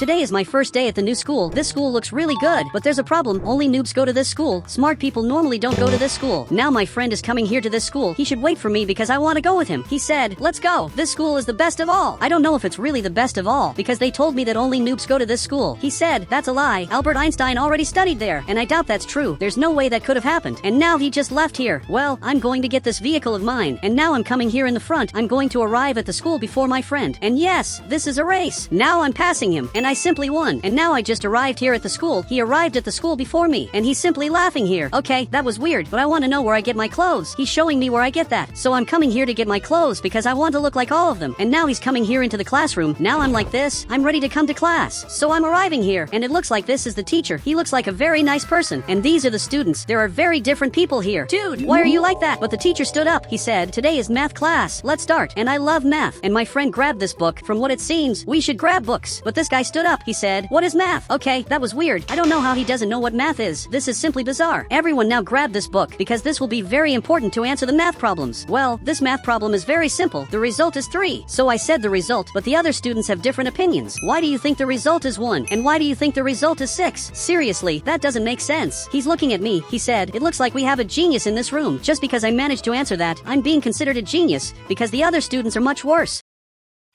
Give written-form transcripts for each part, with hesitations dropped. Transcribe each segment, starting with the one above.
today is my first day at the new school. This school looks really good, but there's a problem. Only noobs go to this school. Smart people normally don't go to this school. Now my friend is coming here to this school. He should wait for me because I want to go with him. He said, let's go. This school is the best of all. I don't know if it's really the best of all because they told me that only noobs go to this school. He said, that's a lie. Albert Einstein already studied there, and I doubt that's true. There's no way that could have happened. And now he just left here. Well, I'm going to get this vehicle of mine, and now I'm coming here in the front. I'm going to arrive at the school before my friend. And yes, this is a race. Now I'm passing him, and I simply won. And now I just arrived here at the school. He arrived at the school before me, and he's simply laughing here. Okay, that was weird, but I want to know where I get my clothes. He's showing me where I get that. So I'm coming here to get my clothes because I want to look like all of them. And now he's coming here into the classroom. Now I'm like this. I'm ready to come to class. So I'm arriving here, and it looks like this is the teacher. He looks like a very nice person, and these are the students. There are very different people here. Dude, why are you like that? But the teacher stood up. He said, today is math class. Let's start. And I love math. And my friend grabbed this book. From what it seems, we should grab books. But this guy stood up. He said, what is math? Okay, that was weird. I don't know how he doesn't know what math is. This is simply bizarre. Everyone now grab this book because this will be very important to answer the math problems. Well, this math problem is very simple. The result is 3. So I said the result, but the other students have different opinions. Why do you think the result is 1? And why do you think the result is 6? Seriously, that doesn't make sense. He's looking at me. He said, it looks like we have a genius in this room. Just because I managed to answer that, I'm being considered a genius because the other students are much worse.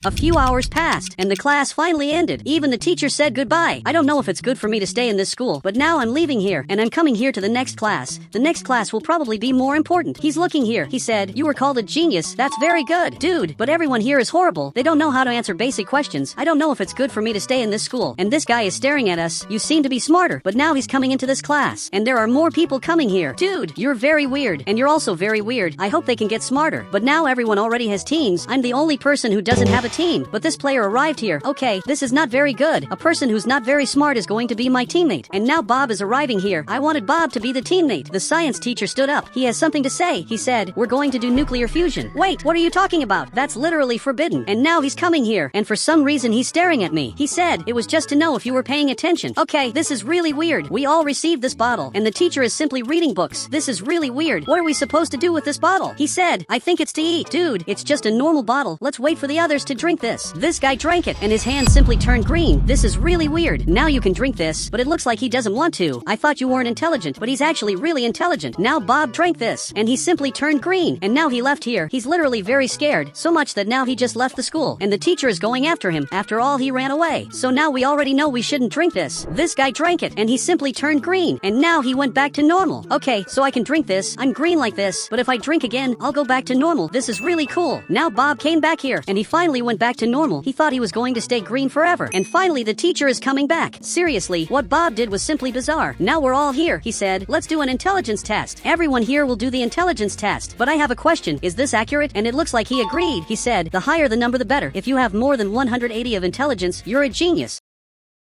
A few hours passed, and the class finally ended. Even the teacher said goodbye. I don't know if it's good for me to stay in this school, but now I'm leaving here, and I'm coming here to the next class. The next class will probably be more important. He's looking here. He said, you were called a genius. That's very good. Dude, but everyone here is horrible. They don't know how to answer basic questions. I don't know if it's good for me to stay in this school. And this guy is staring at us. You seem to be smarter, but now he's coming into this class, and there are more people coming here. Dude, you're very weird, and you're also very weird. I hope they can get smarter. But now everyone already has teams. I'm the only person who doesn't have a team, but this player arrived here. Okay, this is not very good. A person who's not very smart is going to be my teammate. And now Bob is arriving here. I wanted Bob to be the teammate. The science teacher stood up. He has something to say. He said, we're going to do nuclear fusion. Wait, what are you talking about? That's literally forbidden. And now he's coming here, and for some reason he's staring at me. He said, it was just to know if you were paying attention. Okay, this is really weird. We all received this bottle, and the teacher is simply reading books. This is really weird. What are we supposed to do with this bottle? He said, I think it's to eat. Dude, it's just a normal bottle. Let's wait for the others to drink this. This guy drank it, and his hand simply turned green. This is really weird. Now you can drink this, but it looks like he doesn't want to. I thought you weren't intelligent, but he's actually really intelligent. Now Bob drank this, and he simply turned green, and now he left here. He's literally very scared, so much that now he just left the school, and the teacher is going after him. After all, he ran away. So now we already know we shouldn't drink this. This guy drank it, and he simply turned green, and now he went back to normal. Okay, so I can drink this. I'm green like this, but if I drink again, I'll go back to normal. This is really cool. Now Bob came back here, and he finally went back to normal. He thought he was going to stay green forever. And finally the teacher is coming back. Seriously, what Bob did was simply bizarre. Now we're all here. He said, let's do an intelligence test. Everyone here will do the intelligence test. But I have a question. Is this accurate? And it looks like he agreed. He said, the higher the number the better. If you have more than 180 of intelligence, you're a genius.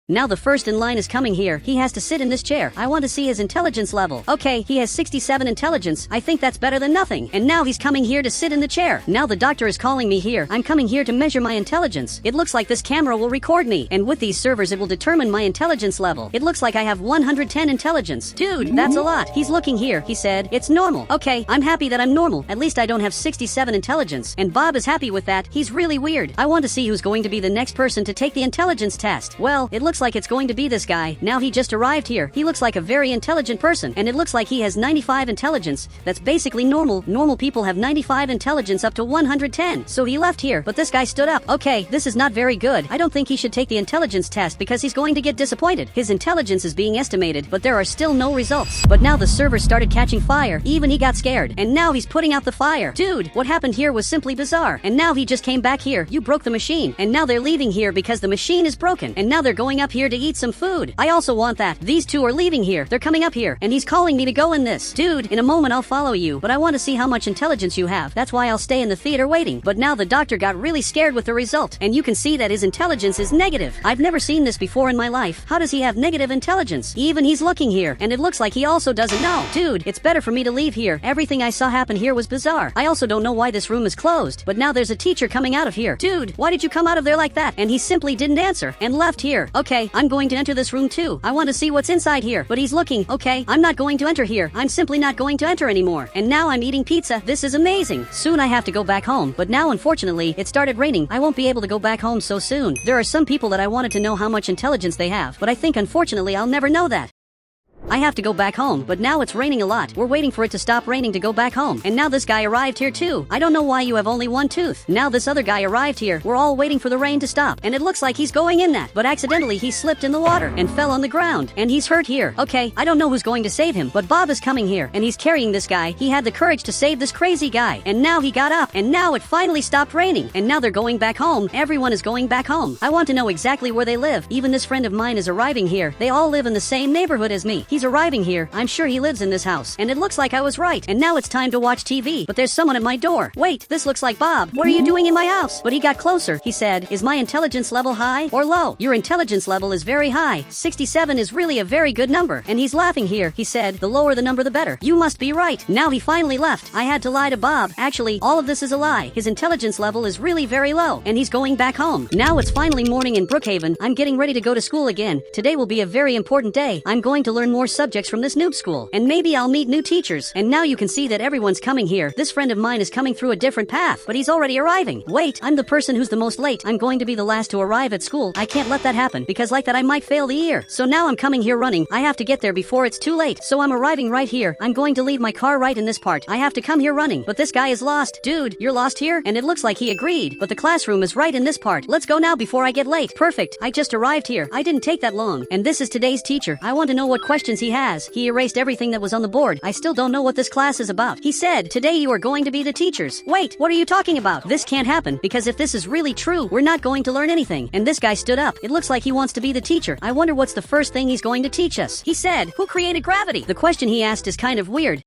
Now the first in line is coming here. He has to sit in this chair. I want to see his intelligence level. Okay, he has 67 intelligence. I think that's better than nothing. And now he's coming here to sit in the chair. Now the doctor is calling me here. I'm coming here to measure my intelligence. It looks like this camera will record me. And with these servers it will determine my intelligence level. It looks like I have 110 intelligence. Dude, that's a lot. He's looking here. He said, it's normal. Okay, I'm happy that I'm normal. At least I don't have 67 intelligence. And Bob is happy with that. He's really weird. I want to see who's going to be the next person to take the intelligence test. Well, it looks like it's going to be this guy. Now he just arrived here. He looks like a very intelligent person, and it looks like he has 95 intelligence. That's basically normal. Normal people have 95 intelligence up to 110. So he left here, but this guy stood up. Okay, this is not very good. I don't think he should take the intelligence test because he's going to get disappointed. His intelligence is being estimated, but there are still no results. But now the server started catching fire. Even he got scared, and now he's putting out the fire. Dude, what happened here was simply bizarre. And now he just came back here. You broke the machine, and now they're leaving here because the machine is broken. And now they're going up here to eat some food. I also want that. These two are leaving here. They're coming up here, and he's calling me to go in this. Dude, in a moment I'll follow you, but I want to see how much intelligence you have. That's why I'll stay in the theater waiting. But now the doctor got really scared with the result, and you can see that his intelligence is negative. I've never seen this before in my life. How does he have negative intelligence? Even he's looking here, and it looks like he also doesn't know. Dude, it's better for me to leave here. Everything I saw happen here was bizarre. I also don't know why this room is closed, but now there's a teacher coming out of here. Dude, why did you come out of there like that? And he simply didn't answer, and left here. Okay. Okay, I'm going to enter this room too. I want to see what's inside here. But he's looking. Okay, I'm not going to enter here. I'm simply not going to enter anymore. And now I'm eating pizza. This is amazing. Soon I have to go back home. But now unfortunately, it started raining. I won't be able to go back home so soon. There are some people that I wanted to know how much intelligence they have. But I think unfortunately I'll never know that. I have to go back home, but now it's raining a lot. We're waiting for it to stop raining to go back home. And now this guy arrived here too. I don't know why you have only one tooth. Now this other guy arrived here. We're all waiting for the rain to stop. And it looks like he's going in that. But accidentally he slipped in the water and fell on the ground. And he's hurt here. Okay, I don't know who's going to save him, but Bob is coming here. And he's carrying this guy. He had the courage to save this crazy guy. And now he got up. And now it finally stopped raining. And now they're going back home. Everyone is going back home. I want to know exactly where they live. Even this friend of mine is arriving here. They all live in the same neighborhood as me. He's arriving here. I'm sure he lives in this house. And it looks like I was right. And now it's time to watch TV. But there's someone at my door. Wait, this looks like Bob. What are you doing in my house? But he got closer. He said, is my intelligence level high or low? Your intelligence level is very high. 67 is really a very good number. And he's laughing here. He said, the lower the number the better. You must be right. Now he finally left. I had to lie to Bob. Actually, all of this is a lie. His intelligence level is really very low. And he's going back home. Now it's finally morning in Brookhaven. I'm getting ready to go to school again. Today will be a very important day. I'm going to learn more subjects from this noob school. And maybe I'll meet new teachers. And now you can see that everyone's coming here. This friend of mine is coming through a different path, but he's already arriving. Wait, I'm the person who's the most late. I'm going to be the last to arrive at school. I can't let that happen because like that I might fail the year. So now I'm coming here running. I have to get there before it's too late. So I'm arriving right here. I'm going to leave my car right in this part. I have to come here running. But this guy is lost. Dude, you're lost here? And it looks like he agreed. But the classroom is right in this part. Let's go now before I get late. Perfect. I just arrived here. I didn't take that long. And this is today's teacher. I want to know what questions he has. He erased everything that was on the board. I still don't know what this class is about. He said, today you are going to be the teachers. Wait, what are you talking about? This can't happen, because if this is really true, we're not going to learn anything. And this guy stood up. It looks like he wants to be the teacher. I wonder what's the first thing he's going to teach us. He said, who created gravity? The question he asked is kind of weird.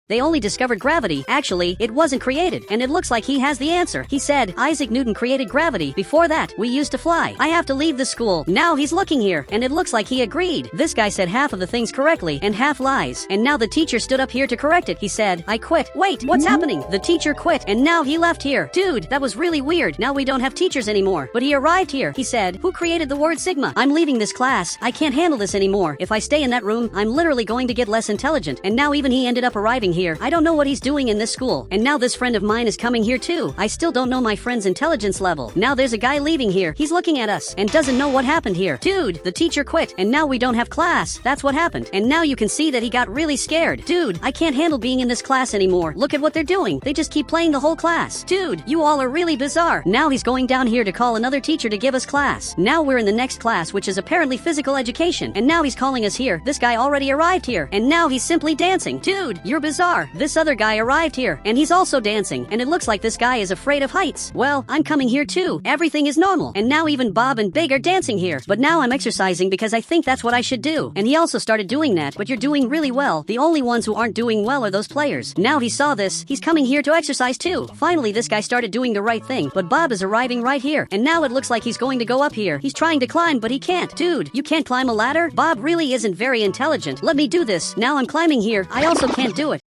They only discovered gravity. Actually, it wasn't created. And it looks like he has the answer. He said, Isaac Newton created gravity. Before that, we used to fly. I have to leave the school. Now he's looking here. And it looks like he agreed. This guy said half of the things correctly and half lies. And now the teacher stood up here to correct it. He said, I quit. Wait, what's happening? The teacher quit. And now he left here. Dude, that was really weird. Now we don't have teachers anymore. But he arrived here. He said, who created the word sigma? I'm leaving this class. I can't handle this anymore. If I stay in that room, I'm literally going to get less intelligent. And now even he ended up arriving here. I don't know what he's doing in this school. And now this friend of mine is coming here too. I still don't know my friend's intelligence level. Now there's a guy leaving here. He's looking at us and doesn't know what happened here. Dude, the teacher quit and now we don't have class. That's what happened. And now you can see that he got really scared. Dude, I can't handle being in this class anymore. Look at what they're doing. They just keep playing the whole class. Dude, you all are really bizarre. Now he's going down here to call another teacher to give us class. Now we're in the next class, which is apparently physical education. And now he's calling us here. This guy already arrived here. And now he's simply dancing. Dude, you're bizarre. This other guy arrived here and he's also dancing. And it looks like this guy is afraid of heights. Well, I'm coming here too. Everything is normal. And now even Bob and Big are dancing here. But now I'm exercising because I think that's what I should do. And he also started doing that. But you're doing really well. The only ones who aren't doing well are those players. Now he saw this. He's coming here to exercise too. Finally, this guy started doing the right thing. But Bob is arriving right here. And now it looks like he's going to go up here. He's trying to climb, but he can't. Dude, you can't climb a ladder? Bob really isn't very intelligent. Let me do this. Now I'm climbing here. I also can't do it.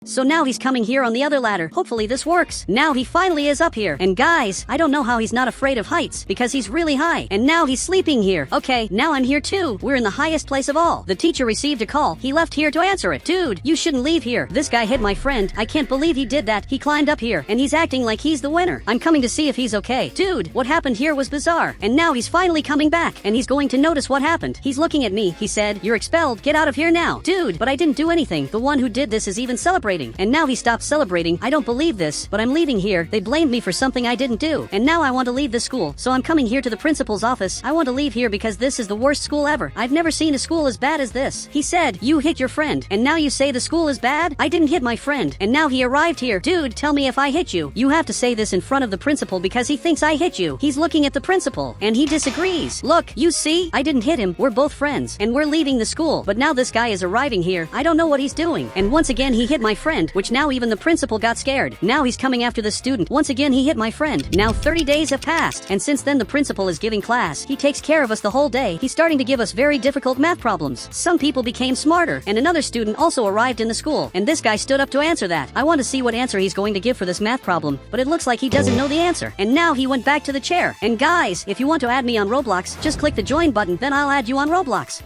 So now he's coming here on the other ladder. Hopefully this works. Now he finally is up here. And guys, I don't know how he's not afraid of heights, because he's really high. And now he's sleeping here. Okay, now I'm here too. We're in the highest place of all. The teacher received a call. He left here to answer it. Dude, you shouldn't leave here. This guy hit my friend. I can't believe he did that. He climbed up here, and he's acting like he's the winner. I'm coming to see if he's okay. Dude, what happened here was bizarre. And now he's finally coming back, and he's going to notice what happened. He's looking at me. He said, you're expelled. Get out of here now. Dude, but I didn't do anything. The one who did this is even celebrating. And now he stopped celebrating. I don't believe this, but I'm leaving here. They blamed me for something I didn't do. And now I want to leave the school. So I'm coming here to the principal's office. I want to leave here because this is the worst school ever. I've never seen a school as bad as this. He said, you hit your friend. And now you say the school is bad? I didn't hit my friend. And now he arrived here. Dude, tell me if I hit you. You have to say this in front of the principal because he thinks I hit you. He's looking at the principal and he disagrees. Look, you see? I didn't hit him. We're both friends and we're leaving the school. But now this guy is arriving here. I don't know what he's doing. And once again, he hit my friend, which now even the principal got scared. Now he's coming after the student. Once again, he hit my friend. Now 30 days have passed, and since then the principal is giving class. He takes care of us the whole day. He's starting to give us very difficult math problems. Some people became smarter, and another student also arrived in the school, and this guy stood up to answer that. I want to see what answer he's going to give for this math problem, but it looks like he doesn't know the answer. And now he went back to the chair. And guys, if you want to add me on Roblox, just click the join button, then I'll add you on Roblox.